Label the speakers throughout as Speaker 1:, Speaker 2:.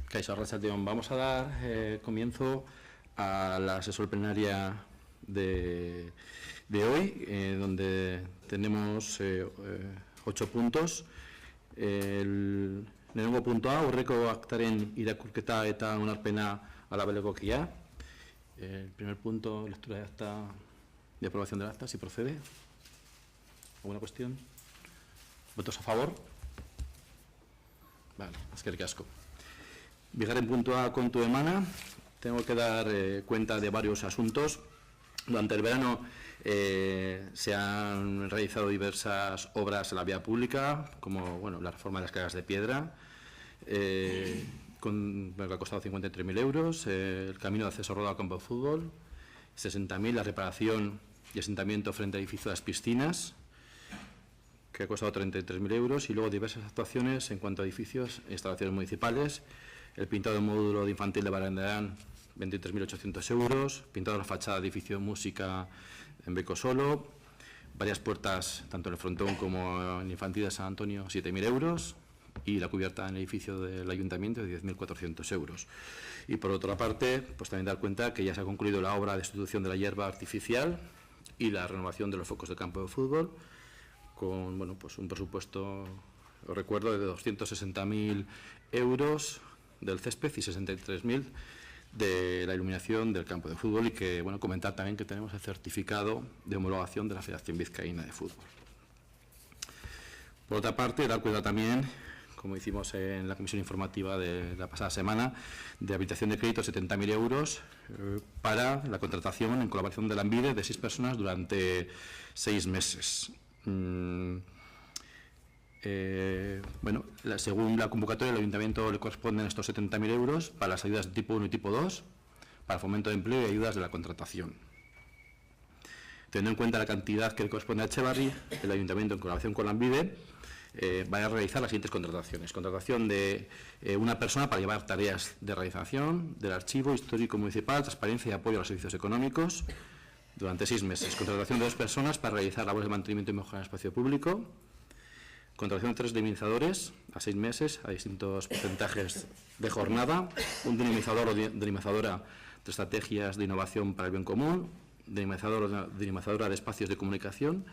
Speaker 1: Kaixo Arratsaldeon, vamos a dar comienzo a la sesión plenaria de hoy, donde tenemos 8 puntos. El lehenengo puntua, aurreko aktaren irakurketa eta onarpena alabelegokia. El primer punto, lectura de acta de aprobación del acta, si procede. ¿Alguna cuestión? ¿Votos a favor? Vale, eskerrik asko. Bigarren puntua kontu emana. Tengo que dar cuenta de varios asuntos. Durante el verano se han realizado diversas obras en la vía pública, como la reforma de las cargas de piedra, que ha costado 53.000 euros, el camino de acceso rodado al campo de fútbol, 60.000, la reparación y asentamiento frente al edificio de las piscinas, que ha costado 33.000 euros, y luego diversas actuaciones en cuanto a edificios e instalaciones municipales, el pintado del módulo de infantil de Barandarán, 23.800 euros, pintado de la fachada de edificio de música en Becosolo, varias puertas, tanto en el frontón como en el infantil de San Antonio, 7.000 euros, y la cubierta en el edificio del ayuntamiento de 10.400 euros. Y por otra parte, pues también dar cuenta que ya se ha concluido la obra de sustitución de la hierba artificial y la renovación de los focos del campo de fútbol, con pues un presupuesto, os recuerdo, de 260.000 euros del césped y 63.000 de la iluminación del campo de fútbol, y que comentar también que tenemos el certificado de homologación de la Federación Vizcaína de Fútbol. Por otra parte, dar cuenta también, como hicimos en la comisión informativa de la pasada semana, de habilitación de crédito 70.000 euros para la contratación en colaboración de Lanbide de 6 personas durante 6 meses. Según la convocatoria, al Ayuntamiento le corresponden estos 70.000 euros para las ayudas de tipo 1 y tipo 2, para fomento de empleo y ayudas de la contratación. Teniendo en cuenta la cantidad que le corresponde a Etxebarri, el Ayuntamiento, en colaboración con Lanbide, va a realizar las siguientes contrataciones. Contratación de una persona para llevar tareas de realización del archivo histórico municipal, transparencia y apoyo a los servicios económicos durante 6 meses. Contratación de 2 personas para realizar labores de mantenimiento y mejora del espacio público. Contratación de 3 dinamizadores a 6 meses a distintos porcentajes de jornada. Un dinamizador o dinamizadora de estrategias de innovación para el bien común. Dinamizadora de espacios de comunicación.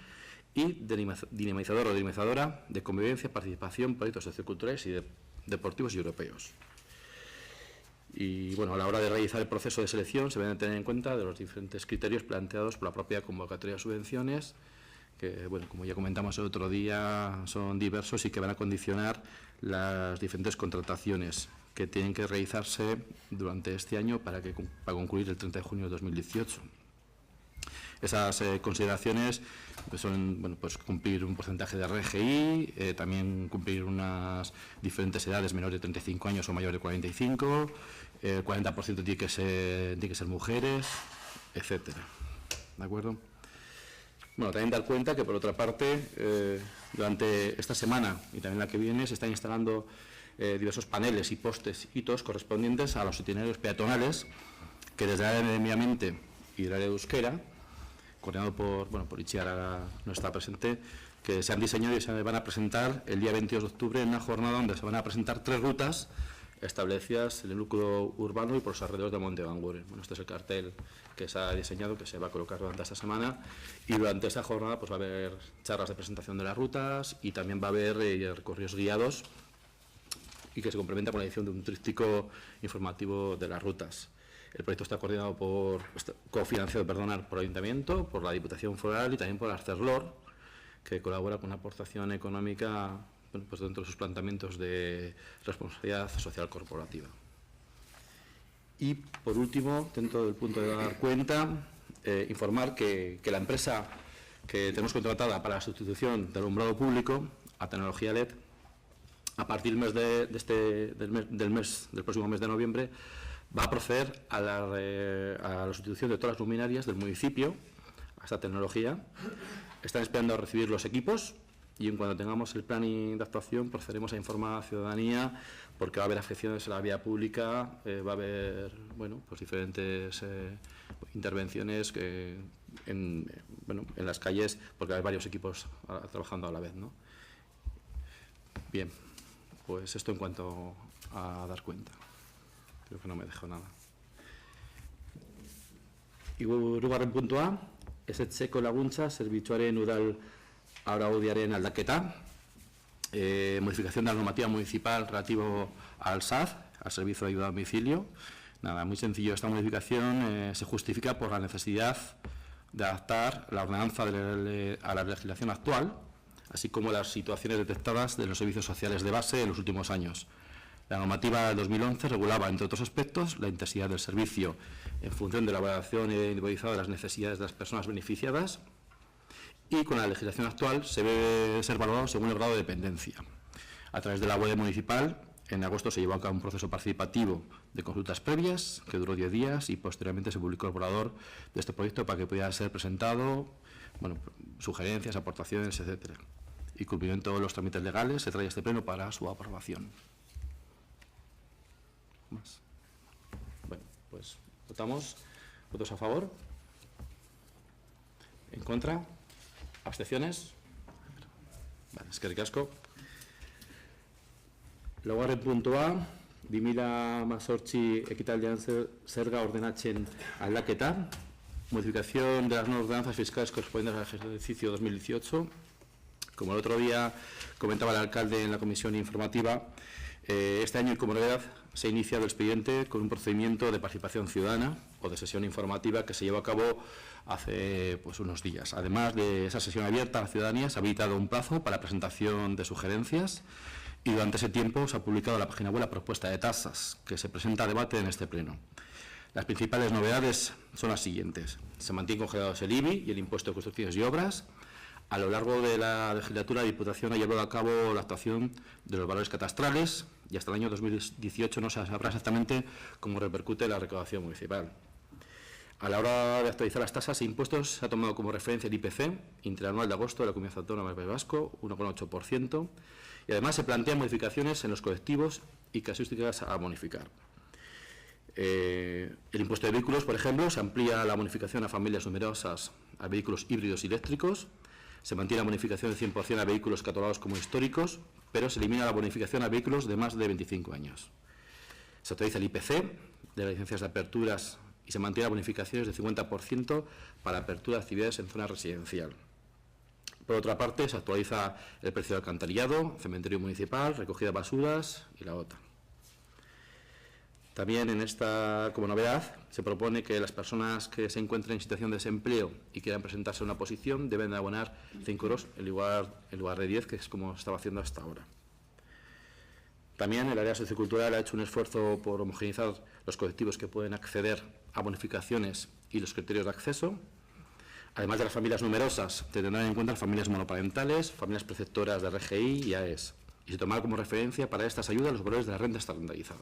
Speaker 1: Y dinamizador o dinamizadora de convivencia, participación, proyectos socioculturales y deportivos y europeos. Y a la hora de realizar el proceso de selección se deben tener en cuenta de los diferentes criterios planteados por la propia convocatoria de subvenciones, que, como ya comentamos el otro día, son diversos y que van a condicionar las diferentes contrataciones que tienen que realizarse durante este año para concluir el 30 de junio de 2018. Esas consideraciones son cumplir un porcentaje de RGI, también cumplir unas diferentes edades, menores de 35 años o mayores de 45, el 40% tiene que ser mujeres, etcétera. ¿De acuerdo? También dar cuenta que, por otra parte, durante esta semana y también la que viene, se están instalando diversos paneles y postes hitos correspondientes a los itinerarios peatonales que desde el área de medio ambiente y el área de euskera, coordinado por Itziar, no está presente, que se han diseñado y se van a presentar el día 22 de octubre en una jornada donde se van a presentar 3 rutas establecidas en el núcleo urbano y por los alrededores de Monte Banguren. Este es el cartel que se ha diseñado, que se va a colocar durante esta semana, y durante esta jornada va a haber charlas de presentación de las rutas y también va a haber recorridos guiados, y que se complementa con la edición de un tríptico informativo de las rutas. El proyecto está cofinanciado por el Ayuntamiento, por la Diputación Foral y también por Arcelor, que colabora con una aportación económica dentro de sus planteamientos de responsabilidad social corporativa. Y, por último, dentro del punto de dar cuenta, informar que la empresa que tenemos contratada para la sustitución del alumbrado público a tecnología LED, a partir del próximo mes de noviembre, va a proceder a la sustitución de todas las luminarias del municipio a esta tecnología. Están esperando a recibir los equipos y, en cuanto tengamos el plan de actuación, procederemos a informar a la ciudadanía, porque va a haber afecciones en la vía pública, va a haber diferentes intervenciones en las calles, porque hay varios equipos trabajando a la vez, ¿no? Bien, pues esto en cuanto a dar cuenta. Creo que no me dejo nada. Hirugarren puntua, ezetzeko laguntza, zerbitzuaren udal araudiaren aldaketa, modificación de la normativa municipal relativo al SAD, al Servicio de Ayuda a Domicilio. Nada, muy sencillo. Esta modificación se justifica por la necesidad de adaptar la ordenanza a la legislación actual, así como las situaciones detectadas de los servicios sociales de base en los últimos años. La normativa del 2011 regulaba, entre otros aspectos, la intensidad del servicio en función de la valoración individualizada de las necesidades de las personas beneficiadas, y con la legislación actual se debe ser valorado según el grado de dependencia. A través de la web municipal, en agosto se llevó a cabo un proceso participativo de consultas previas, que duró 10 días, y posteriormente se publicó el borrador de este proyecto para que pudiera ser presentado, bueno, sugerencias, aportaciones, etcétera. Y cumpliendo todos los trámites legales, se trae a este pleno para su aprobación. Más. Bueno, pues votamos. ¿Votos a favor? ¿En contra? ¿Abstenciones? Vale, eskerrik asko. Laugarren puntua, 2018 ekitaldian zerga ordenatzen aldaketa, modificación de las nuevas ordenanzas fiscales correspondientes al ejercicio 2018. Como el otro día comentaba el alcalde en la comisión informativa, este año, como novedad, se ha iniciado el expediente con un procedimiento de participación ciudadana o de sesión informativa que se llevó a cabo hace unos días. Además de esa sesión abierta a la ciudadanía, se ha habilitado un plazo para la presentación de sugerencias y durante ese tiempo se ha publicado en la página web la propuesta de tasas que se presenta a debate en este pleno. Las principales novedades son las siguientes. Se mantiene congelados el IBI y el impuesto de construcciones y obras. A lo largo de la legislatura, la Diputación ha llevado a cabo la actuación de los valores catastrales y hasta el año 2018 no se sabrá exactamente cómo repercute la recaudación municipal. A la hora de actualizar las tasas e impuestos, se ha tomado como referencia el IPC interanual de agosto de la Comunidad Autónoma del País Vasco, 1,8%, y además se plantean modificaciones en los colectivos y casuísticas a bonificar. El impuesto de vehículos, por ejemplo, se amplía la bonificación a familias numerosas a vehículos híbridos y eléctricos. Se mantiene la bonificación del 100% a vehículos catalogados como históricos, pero se elimina la bonificación a vehículos de más de 25 años. Se actualiza el IPC de las licencias de aperturas y se mantiene las bonificaciones del 50% para apertura de actividades en zona residencial. Por otra parte, se actualiza el precio del alcantarillado, cementerio municipal, recogida de basuras y la OTA. También en esta, como novedad, se propone que las personas que se encuentren en situación de desempleo y quieran presentarse a una posición deben de abonar 5 euros en lugar de 10, que es como estaba haciendo hasta ahora. También el área sociocultural ha hecho un esfuerzo por homogeneizar los colectivos que pueden acceder a bonificaciones y los criterios de acceso. Además de las familias numerosas, se tendrán en cuenta las familias monoparentales, familias preceptoras de RGI y AES, y se tomará como referencia para estas ayudas los valores de la renta estandarizada.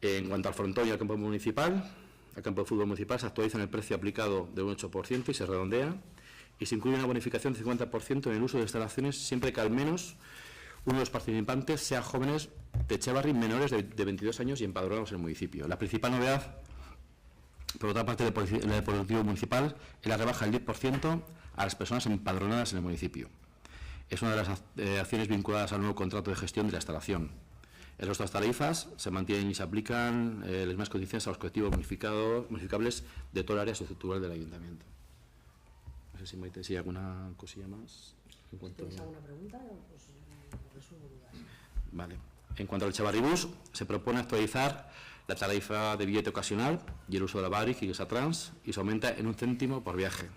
Speaker 1: En cuanto al frontón y al campo municipal, al campo de fútbol municipal se actualiza en el precio aplicado de un 8% y se redondea, y se incluye una bonificación del 50% en el uso de instalaciones siempre que al menos uno de los participantes sea jóvenes de Etxebarri menores de 22 años y empadronados en el municipio. La principal novedad, por otra parte, del Deportivo Municipal es la rebaja del 10% a las personas empadronadas en el municipio. Es una de las acciones vinculadas al nuevo contrato de gestión de la instalación. El resto de las tarifas se mantienen y se aplican las mismas condiciones a los colectivos modificables de toda el área sociocultural del Ayuntamiento. No sé si Maite, si hay alguna cosilla más.
Speaker 2: ¿Tienes alguna pregunta? Pues resuelvo dudas.
Speaker 1: Vale. En cuanto al Etxebarribus, se propone actualizar la tarifa de billete ocasional y el uso de la Baric y Satrans, y se aumenta en 1 céntimo por viaje.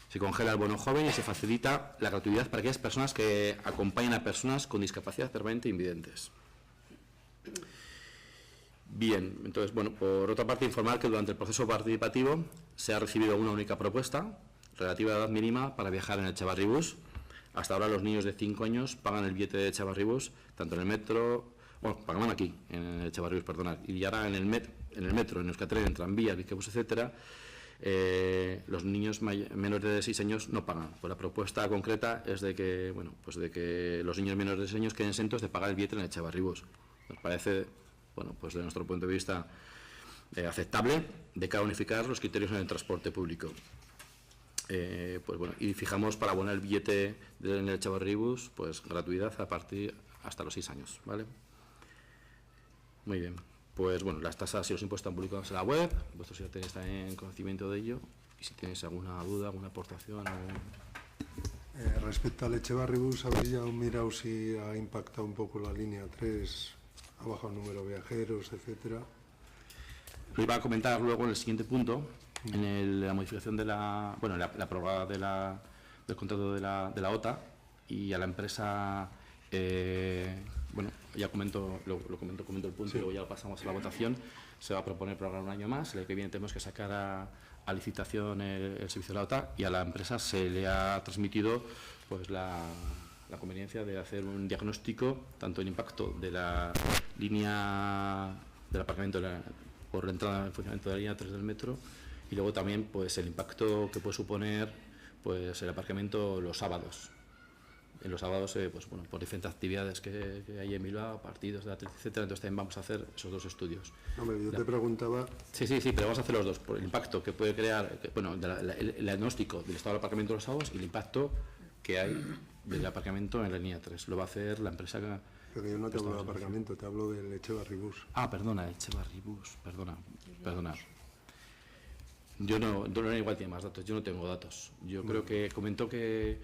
Speaker 1: Se congela el bono joven y se facilita la gratuidad para aquellas personas que acompañan a personas con discapacidad permanente e invidentes. Bien, entonces, bueno, por otra parte, informar que durante el proceso participativo se ha recibido una única propuesta relativa a la edad mínima para viajar en el Etxebarribus. Hasta ahora los niños de 5 años pagan el billete de Etxebarribus, tanto en el metro, bueno, pagaban aquí, en el Etxebarribus, perdonad, y ahora en el metro, en Euskotren, en tranvías, Bikebus, etcétera, los niños menores de 6 años no pagan. Pues la propuesta concreta es de que, bueno, pues de que los niños menores de 6 años queden exentos de pagar el billete en el Etxebarribus. Nos parece, bueno, pues de nuestro punto de vista aceptable de cara a unificar los criterios en el transporte público. Pues bueno, y fijamos para abonar el billete en el Etxebarribus, pues gratuidad a partir hasta los 6 años, ¿vale? Muy bien. Pues bueno, las tasas y los impuestos están publicados en la web, vosotros ya tenéis también conocimiento de ello, y si tenéis alguna duda, alguna aportación...
Speaker 3: Respecto al Echevarri-Bus, ¿habéis ya mirado si ha impactado un poco la línea 3? ¿Ha bajado el número de viajeros, etcétera?
Speaker 1: Lo iba a comentar luego en el siguiente punto, en la modificación de la prórroga del contrato de la OTA, y a la empresa, ya comento el punto, sí. Y luego ya lo pasamos a la votación. Se va a proponer prorrogar un año más, el año que viene tenemos que sacar a licitación el servicio de la OTA, y a la empresa se le ha transmitido pues la conveniencia de hacer un diagnóstico tanto en impacto de la línea del aparcamiento por la entrada en funcionamiento de la línea 3 del metro, y luego también pues el impacto que puede suponer pues el aparcamiento los sábados. En los sábados, por diferentes actividades que hay en Bilbao, partidos de Atleti, etcétera, entonces también vamos a hacer esos dos estudios.
Speaker 3: Hombre, yo te preguntaba...
Speaker 1: Sí, pero vamos a hacer los dos, por el impacto que puede crear, el diagnóstico del estado del aparcamiento los sábados y el impacto que hay del aparcamiento en la línea 3. Lo va a hacer la empresa que...
Speaker 3: Pero yo no te hablo de aparcamiento, te hablo del Echevarri-Bus.
Speaker 1: Perdona, Echevarri-Bus, perdona. Yo no igual tiene más datos, yo no tengo datos. Yo creo que comentó que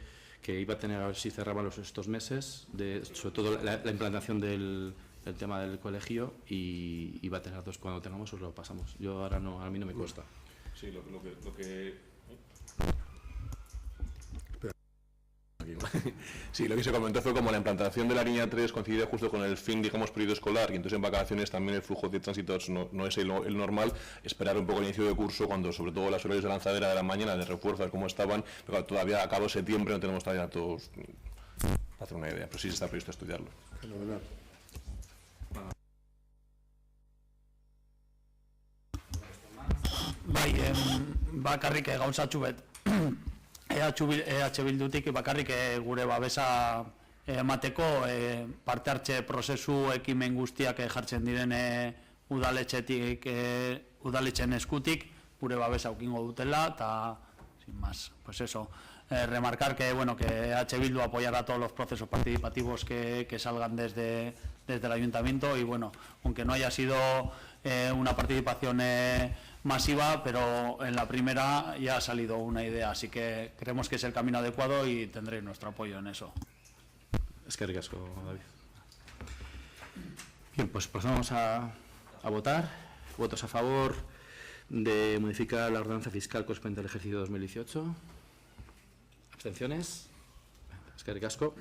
Speaker 1: iba a tener, a ver si cerraban estos meses, sobre todo la implantación del tema del colegio, y iba a tener datos. Cuando tengamos os lo pasamos. Yo ahora no, a mí no me consta.
Speaker 4: Sí, lo que se comentó fue como la implantación de la línea 3 coincide justo con el fin, digamos, periodo escolar, y entonces en vacaciones también el flujo de tránsitos no es el normal. Esperar un poco el inicio de curso, cuando sobre todo las horarios de lanzadera de la mañana, de refuerzos como estaban, pero todavía a cabo de septiembre no tenemos todavía datos para hacer una idea, pero sí se está previsto estudiarlo.
Speaker 3: Fenomenal.
Speaker 5: Bakarrik gauzatxo bet EH Bildutik bakarrik gure babesa emateko parte hartze prozesu ekimen guztiak jartzen diren udaletxeen eskutik gure babesa aukingo dutela, eta sin más, pues eso, remarcar que EH Bildu apoyará todos los procesos participativos que salgan desde el ayuntamiento, y aunque no haya sido una participación masiva, pero en la primera ya ha salido una idea, así que creemos que es el camino adecuado y tendréis nuestro apoyo en eso.
Speaker 1: Es que ricasco, David. Bien, pues pasamos a votar. Votos a favor de modificar la ordenanza fiscal correspondiente al ejercicio 2018. ¿Abstenciones? Es que ricasco.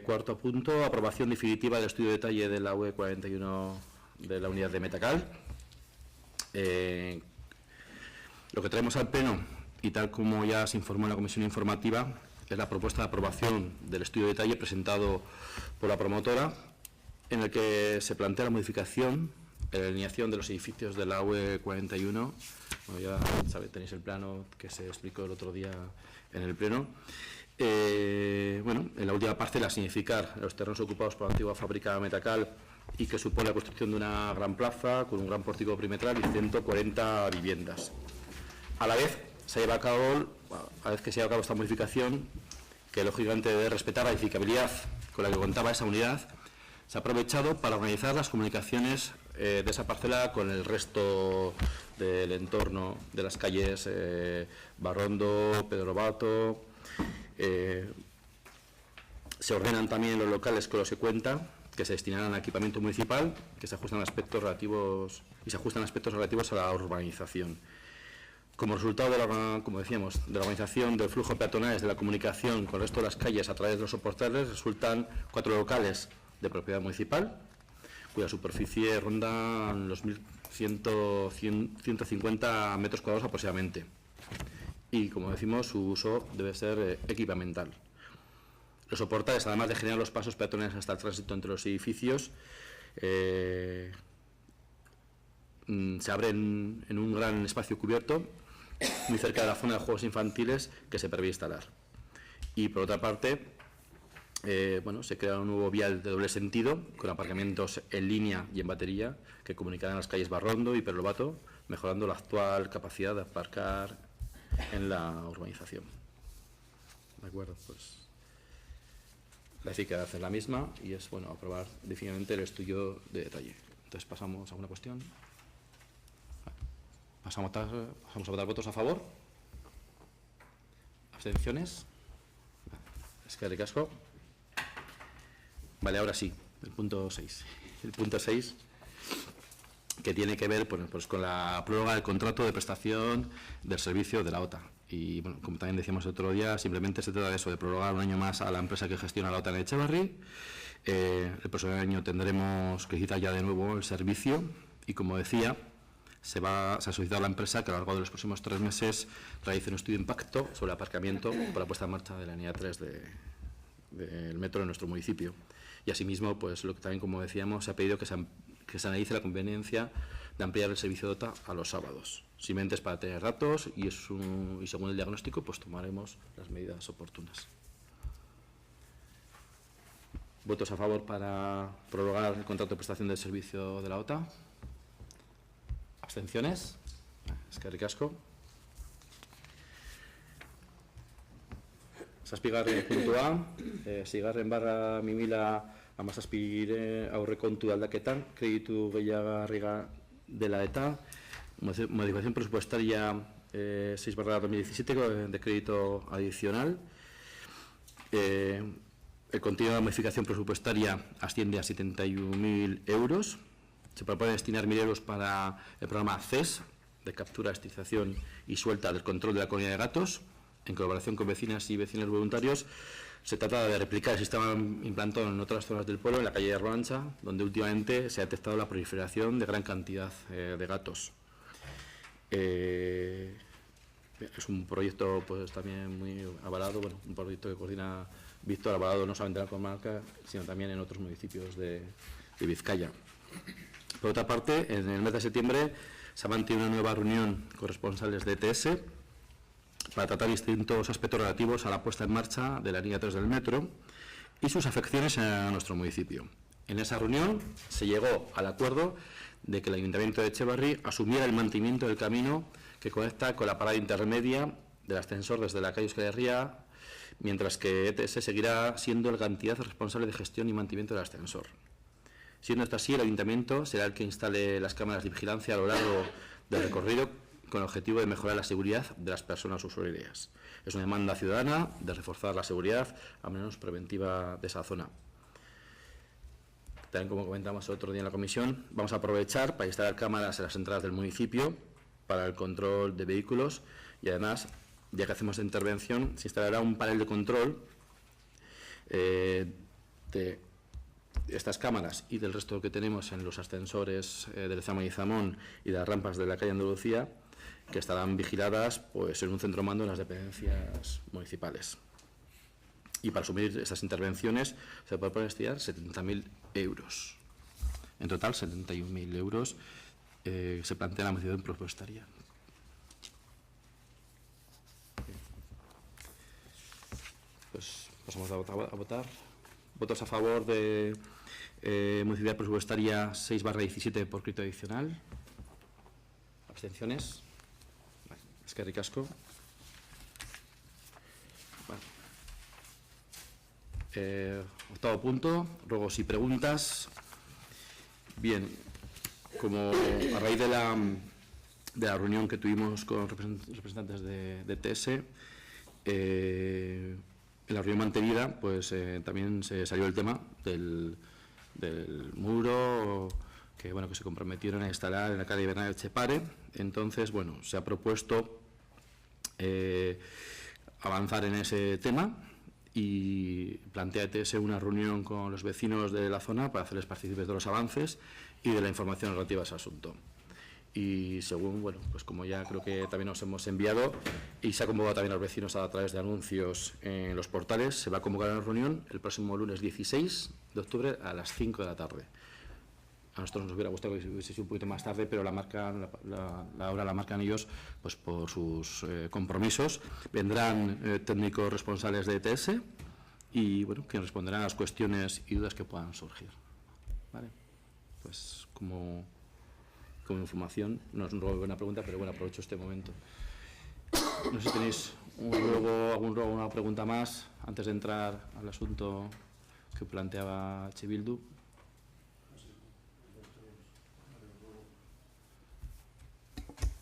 Speaker 1: Cuarto punto, aprobación definitiva del estudio de detalle de la UE 41 de la unidad de Metacal. Lo que traemos al Pleno, y tal como ya se informó en la comisión informativa, es la propuesta de aprobación del estudio de detalle presentado por la promotora, en el que se plantea la modificación en la alineación de los edificios de la UE 41. Ya tenéis el plano que se explicó el otro día en el Pleno. En la última parcela, significar los terrenos ocupados por la antigua fábrica Metacal, y que supone la construcción de una gran plaza con un gran pórtico perimetral y 140 viviendas. A la vez que se lleva a cabo esta modificación, que lógicamente debe respetar la edificabilidad con la que contaba esa unidad, se ha aprovechado para organizar las comunicaciones de esa parcela con el resto del entorno de las calles Barrondo, Pedro Lobato. Se ordenan también los locales con los que cuenta, que se destinarán a equipamiento municipal, que se ajustan a aspectos relativos a la urbanización. Como resultado de como decíamos, de la organización del flujo peatonal de la comunicación con el resto de las calles a través de los soportales, resultan 4 locales de propiedad municipal, cuya superficie ronda los 1.150 metros cuadrados aproximadamente. Y, como decimos, su uso debe ser equipamental. Los soportales, además de generar los pasos peatonales hasta el tránsito entre los edificios, se abren en un gran espacio cubierto, muy cerca de la zona de juegos infantiles que se prevé instalar. Y, por otra parte, se crea un nuevo vial de doble sentido, con aparcamientos en línea y en batería, que comunicarán las calles Barrondo y Pedro Lobato, mejorando la actual capacidad de aparcar en la urbanización. De acuerdo, pues La eficacia es la misma y es bueno aprobar definitivamente el estudio de detalle. Entonces, ¿pasamos a alguna cuestión? Pasamos a votar votos a favor. ¿Abstenciones? Es que ricasco. Vale, ahora sí, el punto 6. El punto 6, que tiene que ver pues con la prórroga del contrato de prestación del servicio de la OTA. Y, bueno, como también decíamos el otro día, simplemente se trata de eso, de prorrogar un año más a la empresa que gestiona la OTA en Etxebarri. El próximo año tendremos que citar ya de nuevo el servicio y, como decía, se ha solicitado a la empresa que a lo largo de los próximos 3 meses realice un estudio de impacto sobre el aparcamiento por la puesta en marcha de la línea 3 del metro en nuestro municipio. Y asimismo, pues lo que también, como decíamos, se ha pedido que se analice la conveniencia de ampliar el servicio de OTA a los sábados. Simplemente es para tener datos y según el diagnóstico pues tomaremos las medidas oportunas. ¿Votos a favor para prorrogar el contrato de prestación del servicio de la OTA? ¿Abstenciones? Es que ricasco. Zazpigarren puntua, zigarren barra 2000 amazazpire aurrekontu aldaketan, kreditu gehiagarri dela eta, modificación presupuestaria 6 barra 2017 de crédito adicional. El contenido de la modificación presupuestaria asciende a 71.000 euros. Se propone destinar 1.000 euros para el programa CES, de captura, estilización y suelta del control de la colonia de gatos, en colaboración con vecinas y vecinos voluntarios. Se trata de replicar el sistema implantado en otras zonas del pueblo, en la calle de Roancha, donde últimamente se ha detectado la proliferación de gran cantidad de gatos. Es un proyecto pues también muy avalado, bueno, un proyecto que coordina Víctor, avalado no solamente en la comarca, sino también en otros municipios de Vizcaya. Por otra parte, en el mes de septiembre se ha mantenido una nueva reunión con responsables de ETS para tratar distintos aspectos relativos a la puesta en marcha de la línea 3 del metro y sus afecciones a nuestro municipio. En esa reunión se llegó al acuerdo de que el Ayuntamiento de Etxebarri asumiera el mantenimiento del camino que conecta con la parada intermedia del ascensor desde la calle Euskal Herria, mientras que ETS seguirá siendo la entidad responsable de gestión y mantenimiento del ascensor. Siendo esto así, el Ayuntamiento será el que instale las cámaras de vigilancia a lo largo del recorrido con el objetivo de mejorar la seguridad de las personas usuarias. Es una demanda ciudadana de reforzar la seguridad, al menos preventiva, de esa zona. También, como comentamos el otro día en la comisión, vamos a aprovechar para instalar cámaras en las entradas del municipio para el control de vehículos y, además, ya que hacemos intervención, se instalará un panel de control de estas cámaras y del resto que tenemos en los ascensores del Zama y Zamón y de las rampas de la calle Andalucía, que estarán vigiladas pues en un centro mando en las dependencias municipales. Y para asumir estas intervenciones se puede destinar 70.000 euros. En total, 71.000 euros se plantea la modificación presupuestaria. Pues pasamos a votar. ¿Votos a favor de modificación presupuestaria 6/17 por crédito adicional? ¿Abstenciones? Vale. Es que ricasco. Vale. Octavo punto, ruegos y preguntas. Bien, como a raíz de la reunión que tuvimos con representantes de ETS, en la reunión mantenida, pues también se salió el tema del muro que se comprometieron a instalar en la calle Bernal Etxepare. Entonces, bueno, se ha propuesto avanzar en ese tema y plantea ETS una reunión con los vecinos de la zona para hacerles partícipes de los avances y de la información relativa a ese asunto. Y según, pues como ya creo que también nos hemos enviado y se ha convocado también a los vecinos a través de anuncios en los portales, se va a convocar una reunión el próximo lunes 16 de octubre a las 5 de la tarde. A nosotros nos hubiera gustado que hubiese sido un poquito más tarde, pero la hora la marcan ellos pues por sus compromisos. Vendrán técnicos responsables de ETS y, quien responderán a las cuestiones y dudas que puedan surgir. ¿Vale? Pues como información, no es una pregunta, pero aprovecho este momento. No sé si tenéis alguna pregunta más antes de entrar al asunto que planteaba H. Bildu.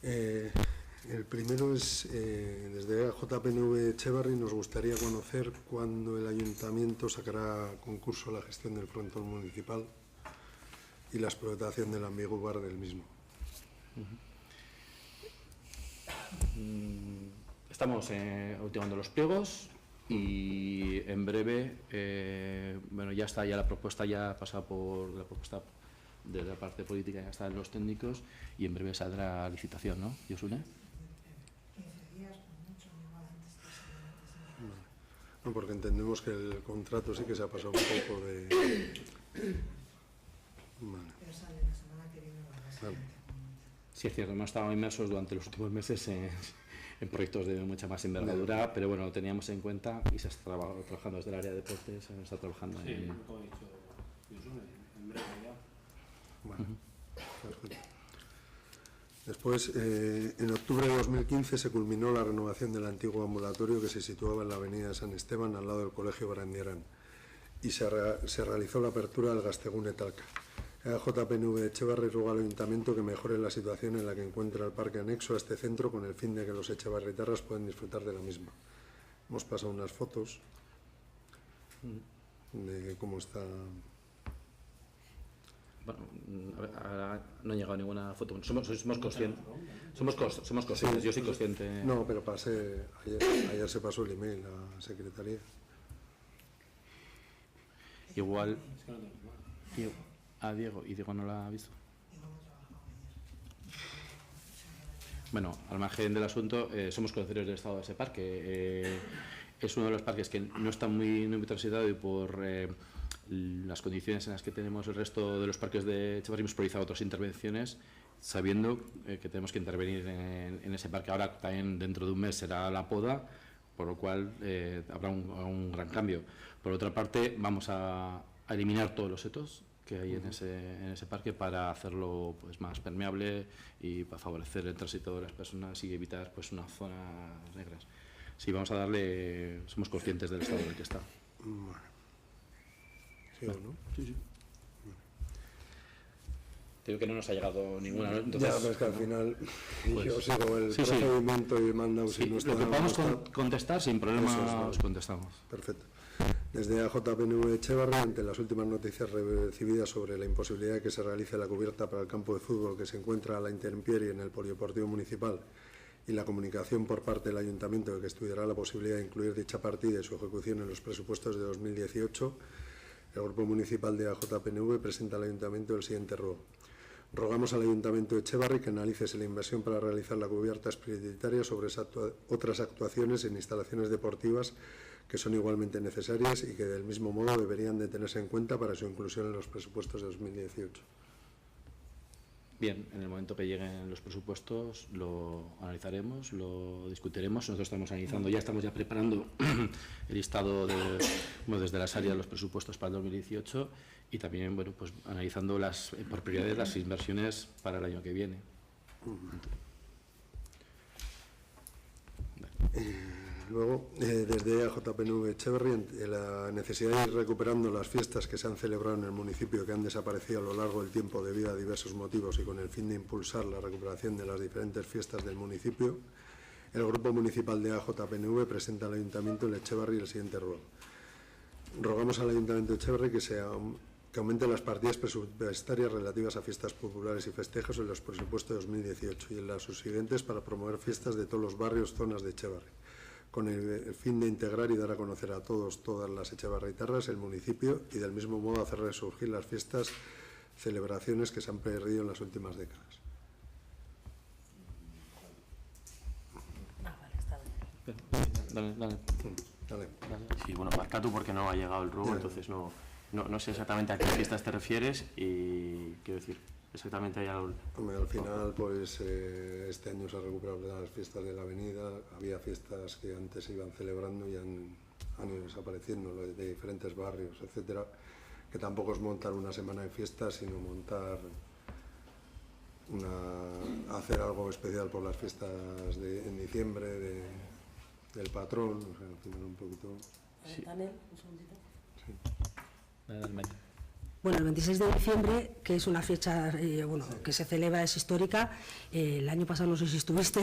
Speaker 3: El primero es, desde JPNV Etxebarri nos gustaría conocer cuándo el Ayuntamiento sacará a concurso la gestión del frontón municipal y la explotación del ambigubar del mismo.
Speaker 1: Estamos ultimando los pliegos y en breve, bueno, ya está, ya la propuesta ya ha pasado por la propuesta de la parte política, ya están los técnicos y en breve saldrá licitación, ¿no, Josune?
Speaker 2: 15 días, mucho, igual antes de semana.
Speaker 3: No, porque entendemos que el contrato sí que se ha pasado un poco de... Vale.
Speaker 2: Pero sale la semana que viene o la siguiente.
Speaker 1: Sí, es cierto, hemos estado inmersos durante los últimos meses en proyectos de mucha más envergadura, pero bueno, lo teníamos en cuenta y se está trabajando desde el área de deportes, se está trabajando en...
Speaker 6: como ha dicho Josune, en breve ya.
Speaker 3: Bueno, perfecto. Después, en octubre de 2015 se culminó la renovación del antiguo ambulatorio que se situaba en la avenida de San Esteban, al lado del Colegio Barandiarán, y se realizó la apertura del Gaztegune Talca. JPNV Etxebarri ruega al Ayuntamiento que mejore la situación en la que encuentra el parque anexo a este centro con el fin de que los echevarritarras puedan disfrutar de la misma. Hemos pasado unas fotos de cómo está...
Speaker 1: Bueno, ahora no ha llegado ninguna foto. Somos conscientes. Somos conscientes,
Speaker 3: Sí,
Speaker 1: yo soy consciente.
Speaker 3: No, pero pasé, ayer se pasó el email a Secretaría.
Speaker 1: Igual
Speaker 6: Es que no tenemos más.
Speaker 1: a Diego, y Diego no la ha visto. Bueno, al margen del asunto, somos conocedores del estado de ese parque. Es uno de los parques que no está muy transitado y por las condiciones en las que tenemos el resto de los parques de Etxebarri hemos priorizado otras intervenciones sabiendo que tenemos que intervenir en ese parque. Ahora también dentro de un mes será la poda, por lo cual habrá un gran cambio. Por otra parte, vamos a eliminar todos los setos que hay en ese parque para hacerlo pues más permeable y para favorecer el tránsito de las personas y evitar pues unas zonas negras. Sí, vamos a darle, somos conscientes del estado en el que está.
Speaker 3: Bueno. ¿Sí o no?
Speaker 1: Sí, sí. Creo que no nos ha llegado ninguna, ¿no? Entonces,
Speaker 3: Ya, pero es que al final
Speaker 1: pues,
Speaker 3: yo sigo el
Speaker 1: sí, sí.
Speaker 3: procedimiento y mando
Speaker 1: sí,
Speaker 3: si no está...
Speaker 1: lo que podamos
Speaker 3: no está.
Speaker 1: contestar sin problema
Speaker 3: Eso es, vale.
Speaker 1: os contestamos.
Speaker 3: Perfecto. Desde AJPNV Etxebarri, ante las últimas noticias recibidas sobre la imposibilidad de que se realice la cubierta para el campo de fútbol que se encuentra a la intemperie en el polideportivo municipal y la comunicación por parte del Ayuntamiento de que estudiará la posibilidad de incluir dicha partida y su ejecución en los presupuestos de 2018, el Grupo Municipal de AJPNV presenta al Ayuntamiento el siguiente ruego. Rogamos al Ayuntamiento de Etxebarri que analice si la inversión para realizar la cubierta es prioritaria sobre otras actuaciones en instalaciones deportivas que son igualmente necesarias y que del mismo modo deberían de tenerse en cuenta para su inclusión en los presupuestos de 2018.
Speaker 1: Bien, en el momento que lleguen los presupuestos lo analizaremos, lo discutiremos. Nosotros estamos analizando, ya estamos preparando el listado desde las áreas de los presupuestos para el 2018 y también pues analizando por prioridades las inversiones para el año que viene.
Speaker 3: Luego, desde AJPNV Etxebarri, la necesidad de ir recuperando las fiestas que se han celebrado en el municipio que han desaparecido a lo largo del tiempo debido a diversos motivos y con el fin de impulsar la recuperación de las diferentes fiestas del municipio, el Grupo Municipal de AJPNV presenta al Ayuntamiento de Etxebarri el siguiente ruego. Rogamos al Ayuntamiento de Etxebarri que aumente las partidas presupuestarias relativas a fiestas populares y festejos en los presupuestos de 2018 y en las subsiguientes para promover fiestas de todos los barrios, zonas de Etxebarri, con el fin de integrar y dar a conocer a todas las echevarritarras, el municipio y del mismo modo hacer resurgir las fiestas, celebraciones que se han perdido en las últimas décadas.
Speaker 2: Vale, está bien.
Speaker 1: Dale.
Speaker 3: Dale.
Speaker 7: Sí, bueno, Barkatu porque no ha llegado el ruego, entonces no sé exactamente a qué fiestas te refieres y quiero decir, exactamente hay algo...
Speaker 3: Hombre, al final, pues este año se han recuperado las fiestas de la avenida, había fiestas que antes se iban celebrando y han ido desapareciendo de diferentes barrios, etcétera, que tampoco es montar una semana de fiestas, sino montar hacer algo especial por las fiestas en diciembre del patrón, o sea, al final un poquito...
Speaker 2: Daniel, un segundito.
Speaker 3: Sí.
Speaker 8: Bueno, el 26 de diciembre, que es una fecha que se celebra, es histórica. El año pasado no sé si estuviste,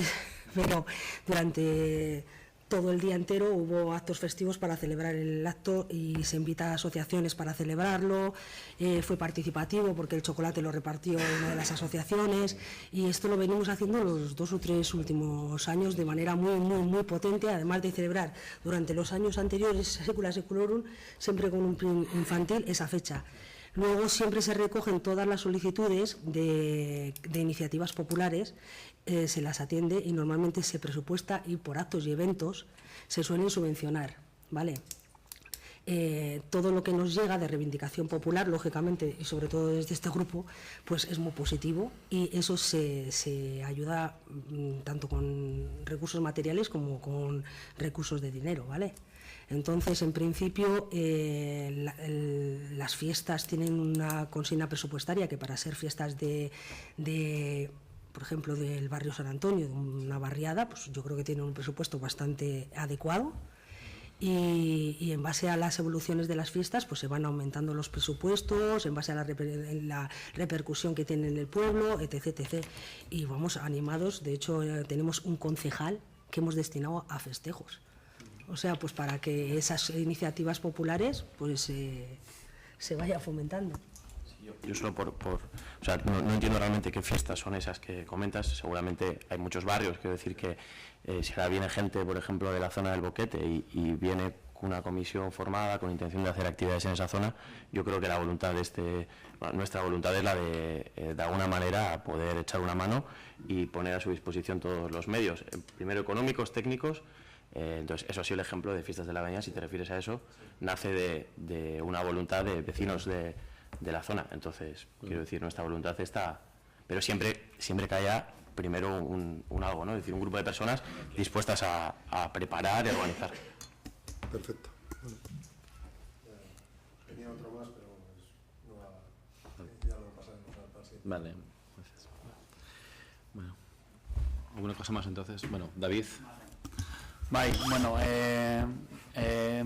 Speaker 8: pero durante todo el día entero hubo actos festivos para celebrar el acto y se invita a asociaciones para celebrarlo. Fue participativo porque el chocolate lo repartió una de las asociaciones y esto lo venimos haciendo los 2 o 3 últimos años de manera muy potente, además de celebrar durante los años anteriores Secula Seculorum, siempre con un PRIN infantil, esa fecha. Luego siempre se recogen todas las solicitudes de iniciativas populares, se las atiende y normalmente se presupuesta y por actos y eventos se suelen subvencionar, ¿vale? Todo lo que nos llega de reivindicación popular, lógicamente, y sobre todo desde este grupo, pues es muy positivo y eso se ayuda tanto con recursos materiales como con recursos de dinero, ¿vale? Entonces, en principio, las fiestas tienen una consigna presupuestaria que para ser fiestas por ejemplo, del barrio San Antonio, de una barriada, pues yo creo que tienen un presupuesto bastante adecuado y en base a las evoluciones de las fiestas, pues se van aumentando los presupuestos, en base a la repercusión que tiene en el pueblo, etc. Y vamos animados, de hecho, tenemos un concejal que hemos destinado a festejos. O sea, pues para que esas iniciativas populares pues se vaya fomentando.
Speaker 7: Yo solo o sea, no entiendo realmente qué fiestas son esas que comentas. Seguramente hay muchos barrios, quiero decir que si ahora viene gente, por ejemplo, de la zona del Boquete y viene con una comisión formada con intención de hacer actividades en esa zona, yo creo que la voluntad de nuestra voluntad es la de alguna manera poder echar una mano y poner a su disposición todos los medios, primero económicos, técnicos. Entonces, eso ha sido el ejemplo de Fiestas de la Avenida, si te refieres a eso, nace de una voluntad de vecinos de la zona. Entonces, quiero decir, nuestra voluntad está, pero siempre que haya primero un algo, ¿no? Es decir, un grupo de personas dispuestas a preparar y a organizar.
Speaker 3: Perfecto. Bueno. Tenía otro más, pero ya lo pasaremos al siguiente.
Speaker 1: Vale, gracias. Bueno, ¿alguna cosa más entonces? Bueno, David.
Speaker 5: Bai, bueno,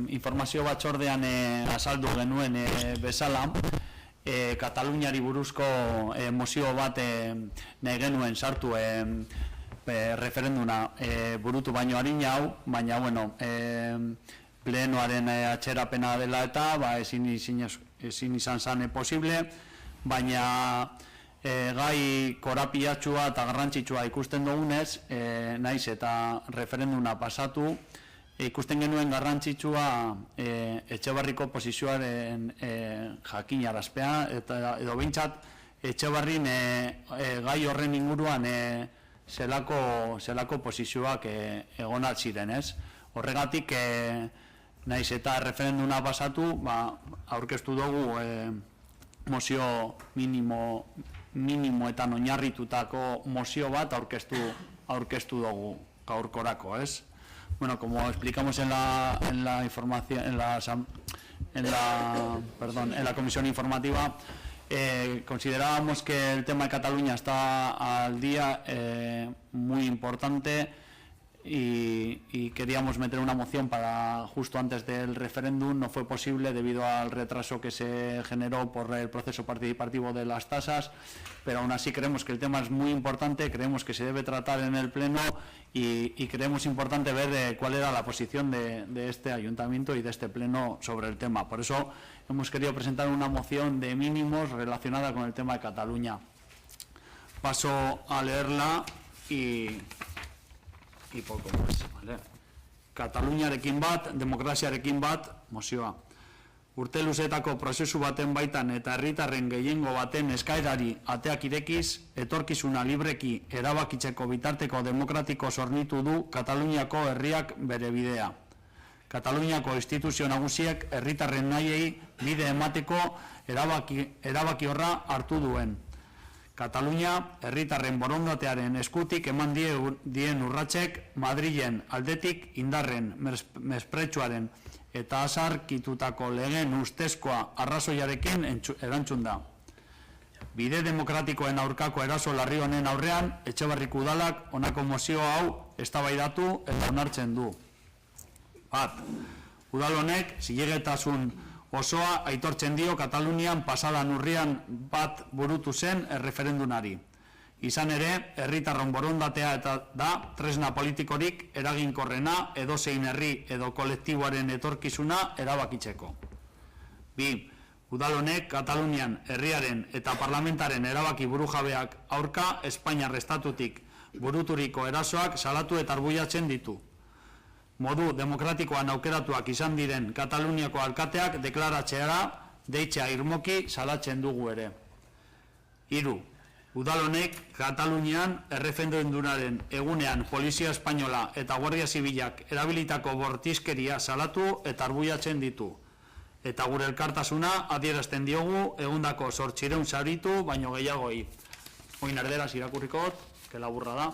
Speaker 5: informazio batzordean azaldu genuen bezala, Kataluniari buruzko mozio bat nahi genuen sartu referenduna burutu baino harina hau, baina, bueno, plenoaren atxerapena dela eta ezin izan zane posible, baina gai korapilatsua eta garrantzitsua ikusten dugunez, naiz eta referenduna pasatu, ikusten genuen garrantzitsua Etxebarriko posizioaren jakinarazpea, edo behintzat Etxebarrin gai horren inguruan zelako posizioak egonat ziren, ez? Horregatik, naiz eta referenduna pasatu, aurkeztu dugu mozio minimo eta oinarritutako mozio bat aurkeztu dugu gaurkorako, ez? Bueno, como explicamos en la información, en la comisión informativa, considerábamos que el tema de Cataluña está al día, muy importante, y queríamos meter una moción para justo antes del referéndum. No fue posible debido al retraso que se generó por el proceso participativo de las tasas, pero aún así creemos que el tema es muy importante, creemos que se debe tratar en el pleno y creemos importante ver cuál era la posición de este ayuntamiento y de este pleno sobre el tema. Por eso hemos querido presentar una moción de mínimos relacionada con el tema de Cataluña. Paso a leerla y poco más, ¿vale? Kataluniarekin bat, demokraziarekin bat, mozioa. Urte luzetako prozesu baten baitan eta herritarren gehiengo baten eskaerari ateak irekiz, etorkizuna libreki erabakitzeko bitarteko demokratiko zornitu du Kataluniako herriak bere bidea. Kataluniako instituzio nagusiek herritarren nahiei bide emateko erabaki horra hartu duen. Katalunia herritarren borondatearen eskutik eman dien urratsek Madrilen aldetik indarren, mespretsuaren eta azarkitutako legeen ustezkoa arrazoiarekin erantzun da. Bide demokratikoen aurkako eraso larri honen aurrean, Etxebarriko udalak honako mozio hau eztabaidatu eta onartzen du. Bat, udal honek zilegitasun osoa aitortzen dio Katalunian pasadan urrian bat burutu zen erreferendunari. Izan ere, herritarron borondatea eta da tresna politikorik eraginkorrena edozein herri edo kolektiboaren etorkizuna erabakitzeko. 2. Udal honek Katalunian herriaren eta parlamentaren erabaki burujabeak aurka Espainiar estatutik buruturiko erasoak salatu eta arbuiatzen ditu. Modu demokratikoan aukeratuak izan diren Kataluniako alkateak deklaratzeara deitzea irmoki salatzen dugu ere. 3. Udal honek Katalunian erreferendumaren egunean Polizia Espainola eta Guardia Zibilak erabilitako bortizkeria salatu eta arbuiatzen ditu. Eta gure elkartasuna adierazten diogu egundako 800 zauritu baino gehiagoi. Oin erderaz irakurrikot, que laburra da.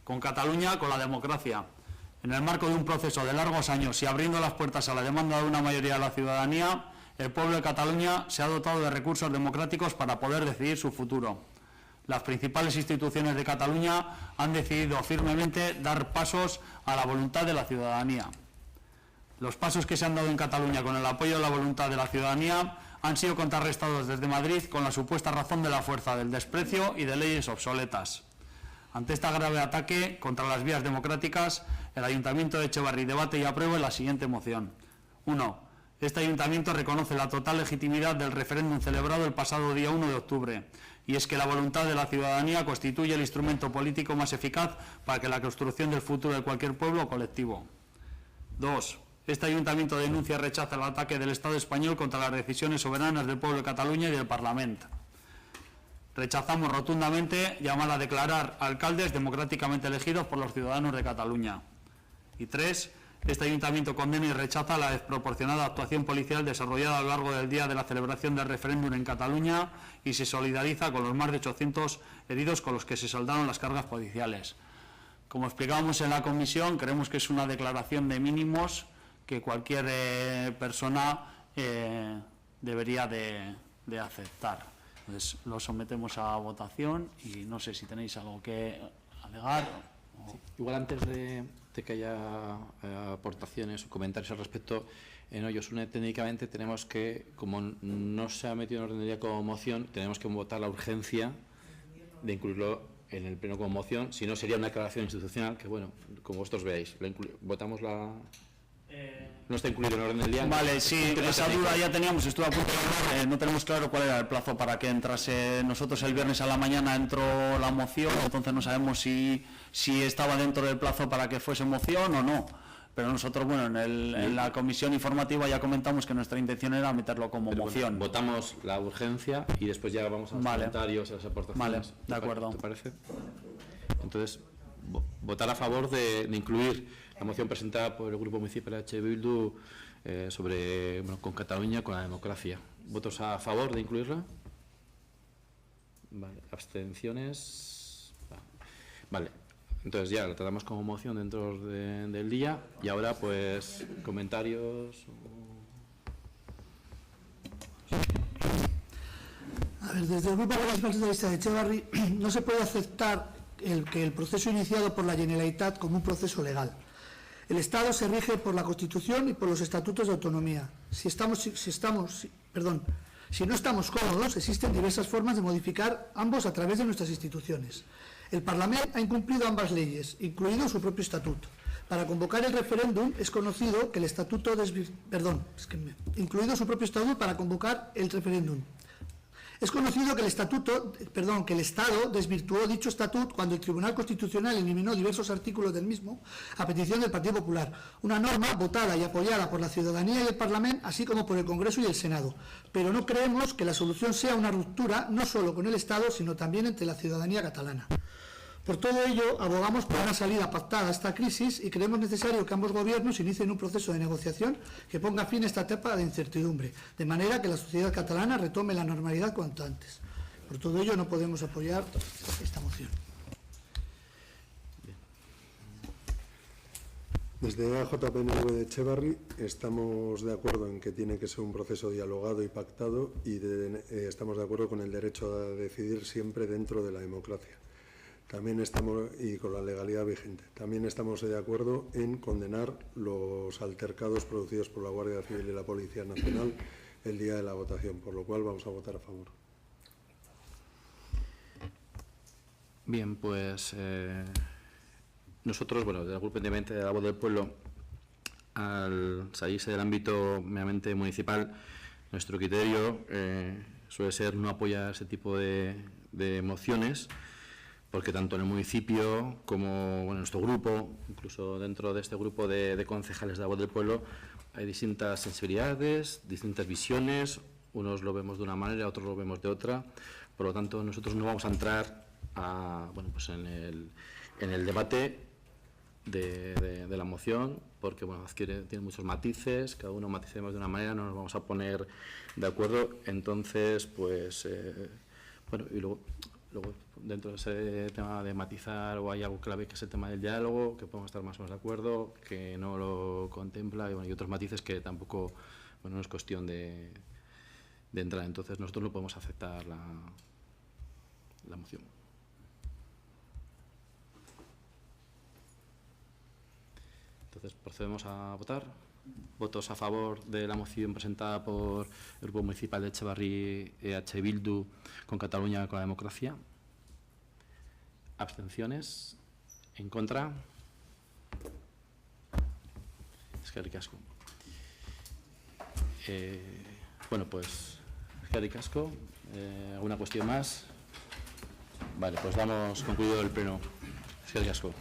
Speaker 5: Con Cataluña, con la democracia. En el marco de un proceso de largos años y abriendo las puertas a la demanda de una mayoría de la ciudadanía, el pueblo de Cataluña se ha dotado de recursos democráticos para poder decidir su futuro. Las principales instituciones de Cataluña han decidido firmemente dar pasos a la voluntad de la ciudadanía. Los pasos que se han dado en Cataluña con el apoyo de la voluntad de la ciudadanía han sido contrarrestados desde Madrid con la supuesta razón de la fuerza, del desprecio y de leyes obsoletas. Ante este grave ataque contra las vías democráticas, el Ayuntamiento de Etxebarri debate y aprueba la siguiente moción. 1. Este Ayuntamiento reconoce la total legitimidad del referéndum celebrado el pasado día 1 de octubre, y es que la voluntad de la ciudadanía constituye el instrumento político más eficaz para la construcción del futuro de cualquier pueblo o colectivo. 2. Este Ayuntamiento denuncia y rechaza el ataque del Estado español contra las decisiones soberanas del pueblo de Cataluña y del Parlamento. Rechazamos rotundamente llamar a declarar alcaldes democráticamente elegidos por los ciudadanos de Cataluña. Y 3. Este Ayuntamiento condena y rechaza la desproporcionada actuación policial desarrollada a lo largo del día de la celebración del referéndum en Cataluña y se solidariza con los más de 800 heridos con los que se saldaron las cargas policiales. Como explicábamos en la comisión, creemos que es una declaración de mínimos que cualquier persona debería de aceptar. Entonces, lo sometemos a votación y no sé si tenéis algo que alegar.
Speaker 1: Sí, igual antes de que haya aportaciones o comentarios al respecto, en Oyosune técnicamente tenemos que, como no se ha metido en orden del día como moción, tenemos que votar la urgencia de incluirlo en el pleno como moción, si no sería una declaración institucional que, bueno, como vosotros veáis, votamos la... No está incluido en el orden del día.
Speaker 5: Vale, sí, esa duda ya teníamos, estuve a punto de hablar, no tenemos claro cuál era el plazo para que entrase. Nosotros el viernes a la mañana entró la moción, entonces no sabemos si estaba dentro del plazo para que fuese moción o no. Pero nosotros, bueno, en la comisión informativa ya comentamos que nuestra intención era meterlo como moción.
Speaker 1: Bueno, votamos la urgencia y después ya vamos a los comentarios y a las aportaciones.
Speaker 5: Vale, de acuerdo.
Speaker 1: ¿Te parece? Entonces, votar a favor de incluir la moción presentada por el Grupo Municipal H. Bildu sobre, bueno, con Cataluña, con la democracia. ¿Votos a favor de incluirla? Vale. ¿Abstenciones? Vale. Entonces ya la tratamos como moción dentro del día y ahora pues comentarios.
Speaker 9: A ver, desde el Grupo Municipal Socialista de Etxebarri no se puede aceptar que el proceso iniciado por la Generalitat como un proceso legal. El Estado se rige por la Constitución y por los estatutos de autonomía. Si no estamos cómodos, existen diversas formas de modificar ambos a través de nuestras instituciones. El Parlamento ha incumplido ambas leyes, incluido su propio estatuto. Para convocar el referéndum es conocido que el estatuto incluido su propio estatuto para convocar el referéndum. Es conocido que el Estado desvirtuó dicho estatuto cuando el Tribunal Constitucional eliminó diversos artículos del mismo a petición del Partido Popular, una norma votada y apoyada por la ciudadanía y el Parlamento, así como por el Congreso y el Senado. Pero no creemos que la solución sea una ruptura no solo con el Estado, sino también entre la ciudadanía catalana. Por todo ello, abogamos por una salida pactada a esta crisis y creemos necesario que ambos gobiernos inicien un proceso de negociación que ponga fin a esta etapa de incertidumbre, de manera que la sociedad catalana retome la normalidad cuanto antes. Por todo ello, no podemos apoyar esta moción.
Speaker 3: Desde AJPNV de Etxebarri estamos de acuerdo en que tiene que ser un proceso dialogado y pactado y estamos de acuerdo con el derecho a decidir siempre dentro de la democracia. También estamos, y con la legalidad vigente, también estamos de acuerdo en condenar los altercados producidos por la Guardia Civil y la Policía Nacional el día de la votación, por lo cual vamos a votar a favor.
Speaker 1: Bien, pues nosotros, bueno, del Grupo Independiente de la Voz del Pueblo, al salirse del ámbito meramente municipal, nuestro criterio suele ser no apoyar ese tipo de mociones, porque tanto en el municipio como en nuestro grupo, incluso dentro de este grupo de concejales de la Voz del Pueblo, hay distintas sensibilidades, distintas visiones, unos lo vemos de una manera, otros lo vemos de otra, por lo tanto nosotros no vamos a entrar pues en el debate de la moción, porque bueno, tiene muchos matices, cada uno maticemos de una manera, no nos vamos a poner de acuerdo, entonces pues y luego dentro de ese tema de matizar o hay algo clave que es el tema del diálogo, que podemos estar más o menos de acuerdo, que no lo contempla, y otros matices que tampoco, no es cuestión de entrar. Entonces nosotros no podemos aceptar la moción. Entonces procedemos a votar. Votos a favor de la moción presentada por el Grupo Municipal de Etxebarri, EH Bildu, con Cataluña con la democracia. Abstenciones. En contra. Eskerrik asko. Pues eskerrik asko. ¿Alguna cuestión más? Vale, pues damos concluido el pleno. Eskerrik asko.